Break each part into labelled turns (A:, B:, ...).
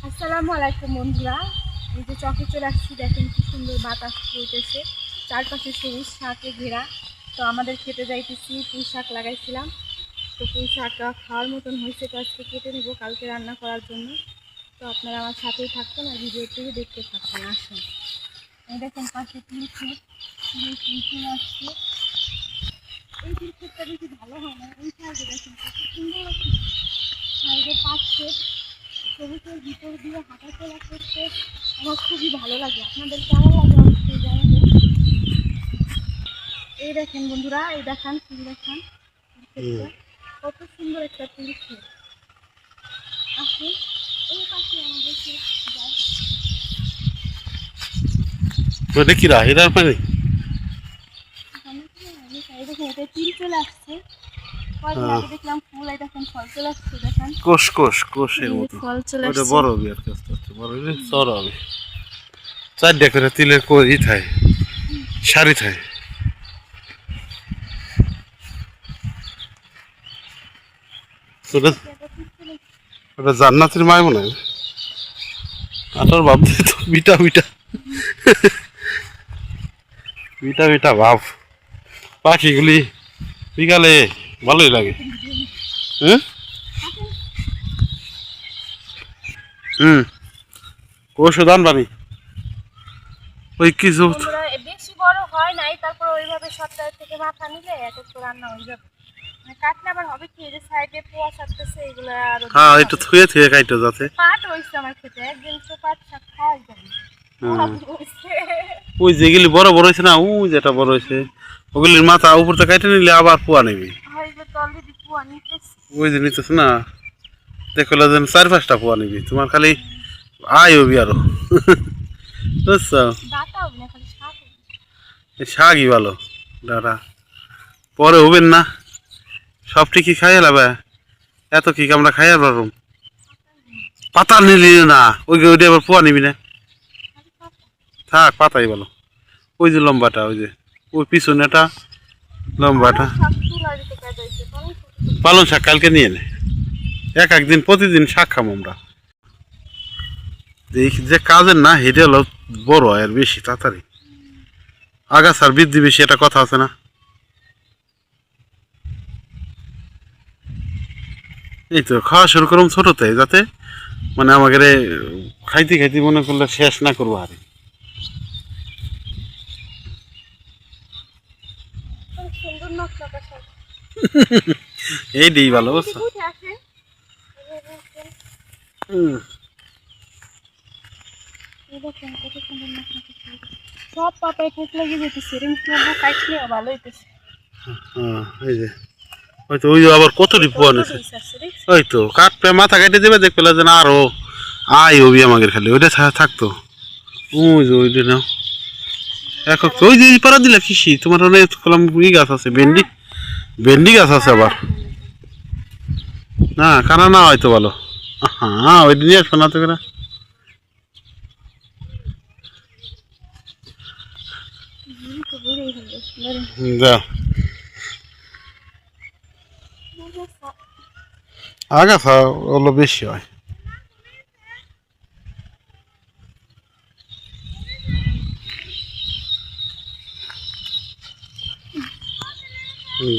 A: আসসালামু আলাইকুম বন্ধুরা। এই যে চকে চলে আসছি, দেখেন কি সুন্দর বাতাস বইতেছে, চারপাশে সবুজ শাকে ঘেরা। তো আমাদের খেতে যাইতেছি, পুঁই শাক লাগাইছিলাম। তো পুঁই শাকটা খাওয়ার মতন হয়েছে, তো আজকে কেটে নেবো কালকে রান্না করার জন্য। তো আপনারা আমার সাথেই থাকবেন আর ভিডিওটি দেখতে থাকবেন। আসুন, এই দেখেন পাশে তিল ক্ষেত, তিলের ফুল চলে আসছে। এই তিল ক্ষেতটা বেশি ভালো হয় না, এই সাইডে দেখেন কত সুন্দর লাগছে। সাইডে পাঁচ ক্ষেত, সবুজের ভিতর দিয়ে হাঁটাচলা করতে আমার খুবই ভালো লাগে। আপনাদের কেমন লাগে অবশ্যই জানাবেন। এই দেখেন বন্ধুরা, এই দেখান তিল দেখান, ক্ষেতটা কত সুন্দর একটা তিল ক্ষেত। আসুন, এই পাশে আমাদের ক্ষেত যায়। এই দেখেন এটা তিল চলে আসছে, কয়েকদিন আগে দেখলাম ফুল, এই দেখেন ফল চলে আসছে। দেখেন
B: কোষ কোষ কোষের
A: এই যে
B: মতো
A: ফল চলে
B: ওটা
A: আসছে।
B: বড় হবে আর কি, আস্তে আস্তে বড় হলে চড় হবে। চারটা করে তিলের ই থায়, সারি থায়। ওটা ওটা জান্নাতের মায় মনে হয়। আটার ভাবতে তো মিঠা মিঠা মিঠা মিঠা ভাব। পাখিগুলি বিকালে ভালোই লাগে। হ্যাঁ, হুম, কোষ দান বানি ওই কিছু।
A: বন্ধুরা বেশি বড় হয় নাই, তারপর ওইভাবে সপ্তাহ থেকে মাথা নিলে এক একটু রান্না হয়ে যাবে। মানে কাটলে আবার হবে কি, যে সাইডে পোয়া ছাড়তেছে, এগুলো আরো
B: হ্যাঁ,
A: দিতে
B: এটা
A: হবে।
B: থুয়ে থুয়ে খাইতো যাতে।
A: পাট হয়েছে আমার খেতে, একদিন তো পাট শাক খাওয়াই যাবে। পোয়া হয়েছে।
B: ওই যেগুলি বড় বড় হয়েছে না, ওই যেটা বড় হয়েছে ওগুলির মাথা উপর থেকে কেটে নিলে আবার পোয়া নেবে।
A: হইলে তো অলরেডি পোয়া নিতেছি।
B: ওই যে নিতেছে না, দেখলে যেন 4-5টা পোয়া নিবি, তোমার খালি আয় হবি আরো। বুঝছো,
A: ডাটা হবে না, খালি শাক হবে।
B: এই শাকই ভালো দাদা, পরে হবেন না সব ঠিকই খাইয়ে লাবে। এত কি আমরা খাইয়ে পারব? পাতা নিলি না, ওইটা আবার পোয়া নিবি না।
A: খালি পাতা।
B: থাক, পাতাই ভালো। ওই যে লম্বাটা, ওই যে ওই পিছনেটা লম্বাটা।
A: পালং শাক তুলা দিতে কাজ হয়েছে, পালং শাক তো
B: পালং শাক কালকে নিয়ে নে, এক একদিন প্রতিদিন শাক খাবো আমরা। যে কাজের না হেঁটে হলো বড় হয় আর বেশি তাড়াতাড়ি, আগাছার বৃদ্ধি বেশি, এটা কথা আছে না? এই তো খাওয়া শুরু করুন ছোটতে, যাতে মানে আমাকে খাইতে খাইতে মনে করলে শেষ না করবো আরে।
A: খুব সুন্দর নকশাটা শাক।
B: এই দিই ভালো
A: আপনি
B: বুঝছো।
A: যদি উঠে আসেন,
B: হুম,
A: এই দেখেন কত সুন্দর নকশাটা শাক। সব পাতায় পোক লেগে যেতেছে, এরকম করবো কাটলে ভালো হইতেছে।
B: হ্যাঁ, এই যে ওই তো, ওই যে আবার কত
A: এই তো
B: রিপু আনেছে।
A: অলরেডি আছে, দেখছেন?
B: ওই তো কাটপে মাথা কেটে দেবে, দেখবে যে না আরো আয় হবি আমাদের, খালি ওইটা থাকতো। ওই যে ওইটা নাও একক তো, ওই যে পাড়া দিলা কৃষি তোমার অনেক কলম ই গাছ আছে, ভেন্ডি ভেন্ডি গাছ আছে আবার। না কানা না হয়তো ভালো। হ্যাঁ, ওই দিনই আসবো না তো করে।
A: তো বুড়োই হলো, ধরেন।
B: যাও, আগাছা ওগুলো বেশি হয়।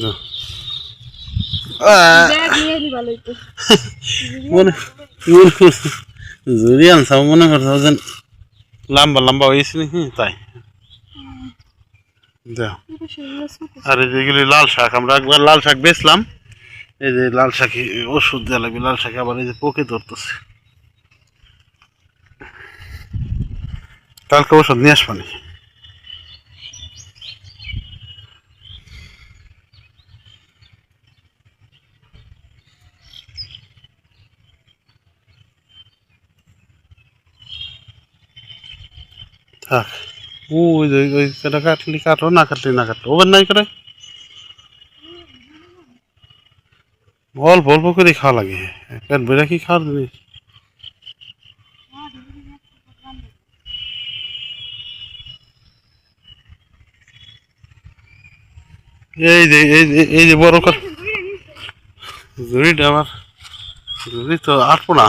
B: যাও।
A: ব্যাগ নিয়ে এলি ভালো হইতো।
B: মনে মনে করছো যদি আনসাম, মনে করছো যে লম্বা লম্বা হয়েছে নাকি তাই। যাও। আর এই যেগুলি লাল শাক, আমরা একবার লাল শাক বেচলাম। এই যে লাল শাকে ওষুধ দেওয়া লাগবে, লাল শাকে আবার এই যে পোকে ধরতেছে। কালকে ওষুধ নিয়ে আসবানি। থাক, ওই যে ওই কটা কাটলি কাটো, না কাটলি না কাটো, ওবার নাই করে অল্প অল্প করে খাওয়া লাগে। পেট ভরে কি খাওয়ার জিনিস? এই যে বড় কর ঝুড়িটা, আমার ঝুড়ি তো আটবো না,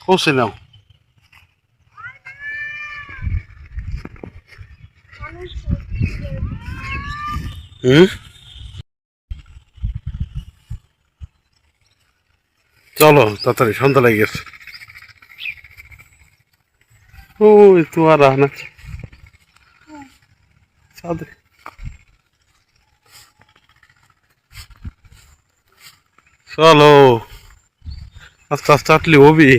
B: পৌঁছে নাও। হুম, চলো তাড়াতাড়ি, সন্ধ্যা লেগে গেছে। ওই তোমার না সাদে, চলো আস্তে আস্তে আটলি হবি,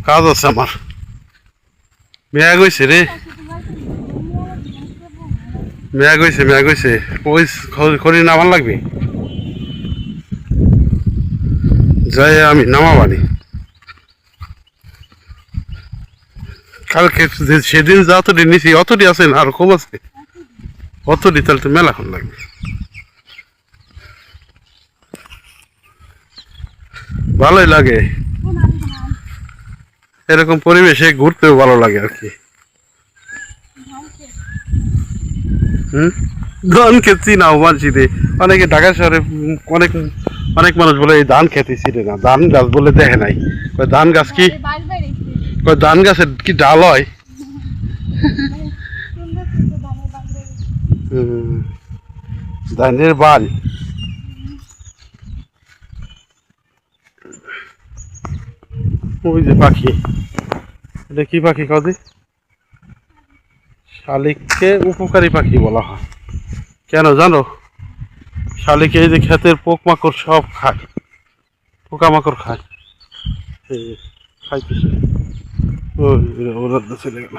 B: কাজ আছে আমার। মেয়া গেছে রে, মেয়া গেছে ওই খড়ি নামান লাগবে, যাই আমি নামাবানি। কালকে সেদিন যতটি নিছি অতটি আছে না, আর কম আছে অতটি, তাহলে তো মেলাক্ষণ লাগবে। ভালোই লাগে এরকম পরিবেশে, ঘুরতেও ভালো লাগে আর কি। ধান খেতে নাও মানছি রে, অনেকে ঢাকা শহরে অনেক অনেক মানুষ বলে এই ধান খেতে ছিঁড়ে না, ধান গাছ বলে দেখে নাই। কয় ধান গাছ কি, কয় ধান গাছের কি ডাল হয়? ধানের বাল। ওই যে পাখি, এটা কি পাখি কদি? শালিককে উপকারী পাখি বলা হয়। কেন জানো? শালিকে এই যে ক্ষেতের পোকমাকড় সব খায়, পোকামাকড় খায়, এই যে খাইতেছে। ওরা চলে গেল।